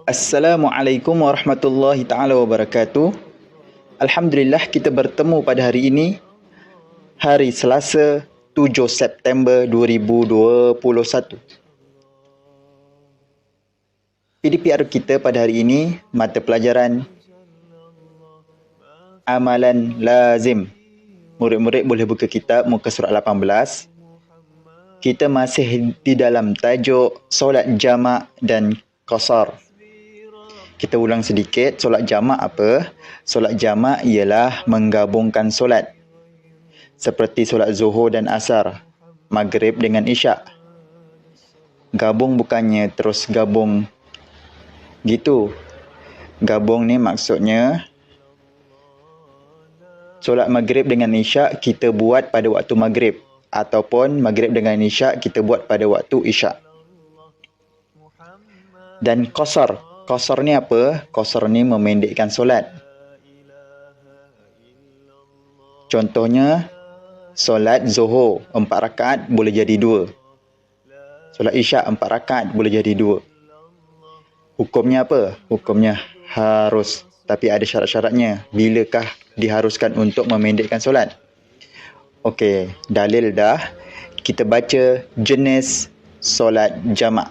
Assalamualaikum warahmatullahi taala wabarakatuh. Alhamdulillah kita bertemu pada hari ini, hari Selasa 7 September 2021. PDPR kita pada hari ini mata pelajaran amalan lazim. Murid-murid boleh buka kitab muka surat 18. Kita masih di dalam tajuk solat jamak dan qasar. Kita ulang sedikit, solat jamak apa? Solat jamak ialah menggabungkan solat. Seperti solat zuhur dan asar, maghrib dengan isyak. Gabung bukannya terus gabung gitu. Gabung ni maksudnya solat maghrib dengan isyak kita buat pada waktu maghrib, ataupun maghrib dengan isyak kita buat pada waktu isyak. Dan qasar. Qasar ni apa? Qasar ni memendekkan solat. Contohnya, solat zuhur 4 rakaat boleh jadi 2. Solat isyak 4 rakaat boleh jadi 2. Hukumnya apa? Hukumnya harus. Tapi ada syarat-syaratnya. Bilakah diharuskan untuk memendekkan solat? Okey, dalil dah. Kita baca jenis solat jamak.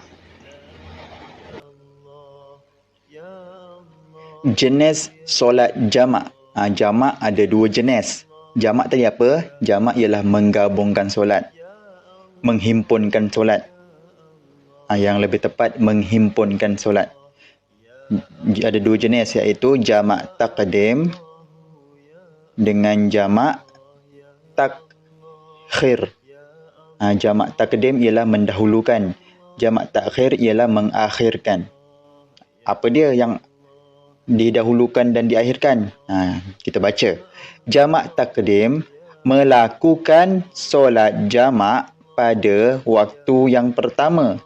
Jenis solat jamak. Jamak ada 2 jenis. Jamak tadi apa? Jamak ialah menggabungkan solat, menghimpunkan solat. Yang lebih tepat, menghimpunkan solat. Ada 2 jenis, iaitu jamak taqdim dengan jamak takhir. Jamak taqdim ialah mendahulukan, jamak takhir ialah mengakhirkan. Apa dia yang didahulukan dan diakhirkan? Kita baca. Jamak takdim melakukan solat jamak pada waktu yang pertama,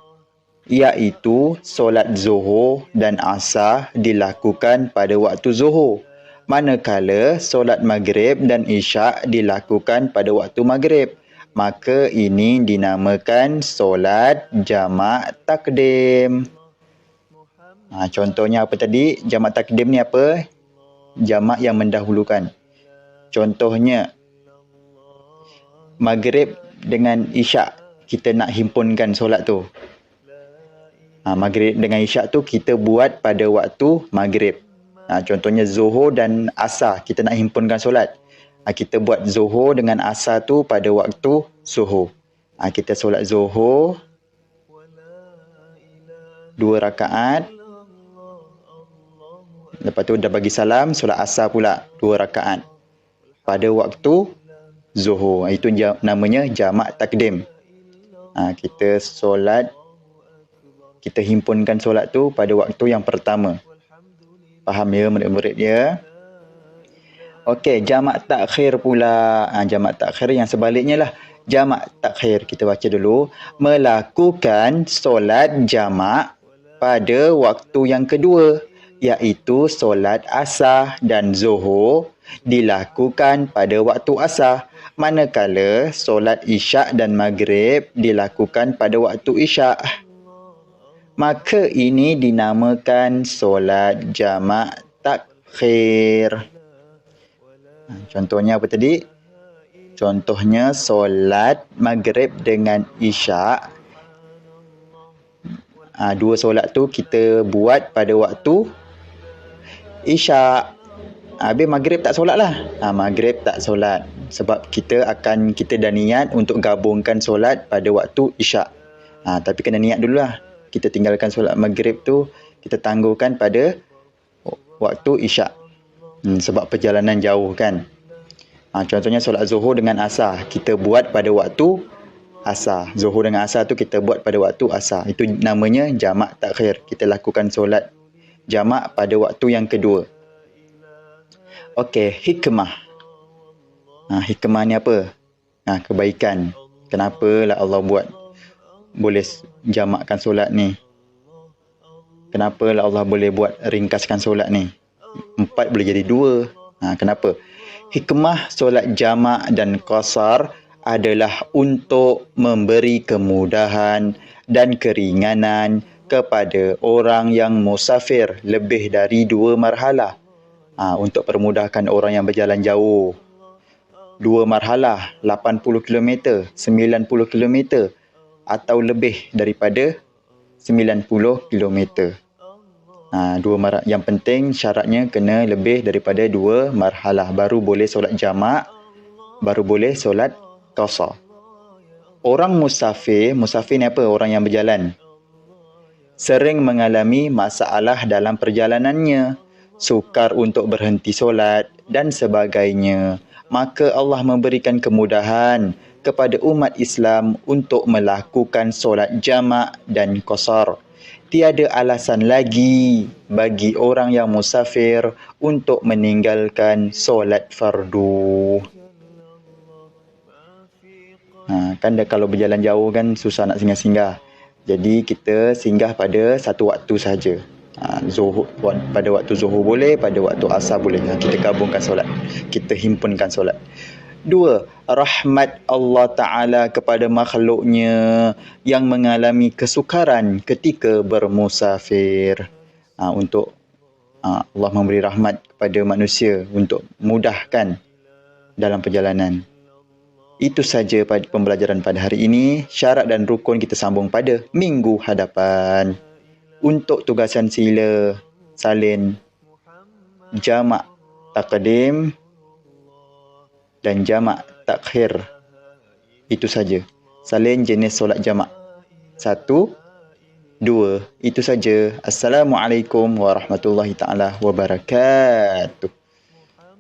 iaitu solat zuhur dan asar dilakukan pada waktu zuhur, manakala solat maghrib dan isyak dilakukan pada waktu maghrib. Maka ini dinamakan solat jamak takdim. Contohnya apa tadi? Jamak takdim ni apa? Jamak yang mendahulukan. Contohnya, maghrib dengan isyak, kita nak himpunkan solat tu. Maghrib dengan isyak tu kita buat pada waktu maghrib. Contohnya zuhur dan asar, kita nak himpunkan solat. Kita buat zuhur dengan asar tu pada waktu zuhur. Kita solat zuhur 2 rakaat. Lepas tu dah bagi salam, solat asar pula 2 rakaat pada waktu zuhur. Itu namanya jamak takdim. Kita solat, kita himpunkan solat tu pada waktu yang pertama. Faham ya murid-murid ya? Okey, jamak takhir pula. Jamak takhir yang sebaliknya lah. Jamak takhir, kita baca dulu. Melakukan solat jamak pada waktu yang kedua, iaitu solat asar dan zuhur dilakukan pada waktu asar, manakala solat isyak dan maghrib dilakukan pada waktu isyak. Maka ini dinamakan solat jamak takhir. Contohnya apa tadi? Contohnya solat maghrib dengan isyak. 2 solat tu kita buat pada waktu isyak. Habis maghrib tak solat lah. Maghrib tak solat. Sebab kita dah niat untuk gabungkan solat pada waktu isyak. Tapi kena niat dululah. Kita tinggalkan solat maghrib tu, kita tangguhkan pada waktu isyak. Sebab perjalanan jauh kan. Contohnya solat zuhur dengan asar, kita buat pada waktu asar. Zuhur dengan asar tu kita buat pada waktu asar. Itu namanya jamak takhir. Kita lakukan solat jamak pada waktu yang kedua. Okey, hikmah. Hikmah ni apa? Kebaikan. Kenapalah Allah buat boleh jamakkan solat ni? Kenapalah Allah boleh buat ringkaskan solat ni? 4 boleh jadi 2. Kenapa? Hikmah solat jamak dan qasar adalah untuk memberi kemudahan dan keringanan kepada orang yang musafir lebih dari 2 marhalah. Untuk permudahkan orang yang berjalan jauh. 2 marhalah, 80 km, 90 km atau lebih daripada 90 km. Yang penting syaratnya kena lebih daripada 2 marhalah. Baru boleh solat jamak, baru boleh solat qasar. Orang musafir ni apa? Orang yang berjalan. Sering mengalami masalah dalam perjalanannya, sukar untuk berhenti solat dan sebagainya. Maka Allah memberikan kemudahan kepada umat Islam untuk melakukan solat jamak dan qasar. Tiada alasan lagi bagi orang yang musafir untuk meninggalkan solat fardu. Kan kalau berjalan jauh kan susah nak singgah-singgah. Jadi kita singgah pada satu waktu saja. Zuhur, pada waktu zuhur boleh, pada waktu asar boleh. Kita gabungkan solat. Kita himpunkan solat. 2. Rahmat Allah Ta'ala kepada makhluknya yang mengalami kesukaran ketika bermusafir. Untuk Allah memberi rahmat kepada manusia untuk mudahkan dalam perjalanan. Itu saja pada pembelajaran pada hari ini. Syarat dan rukun kita sambung pada minggu hadapan. Untuk tugasan sila, salin, jamak taqdim dan jamak takhir. Itu saja. Salin jenis solat jamak. 1, 2. Itu saja. Assalamualaikum warahmatullahi taala wabarakatuh.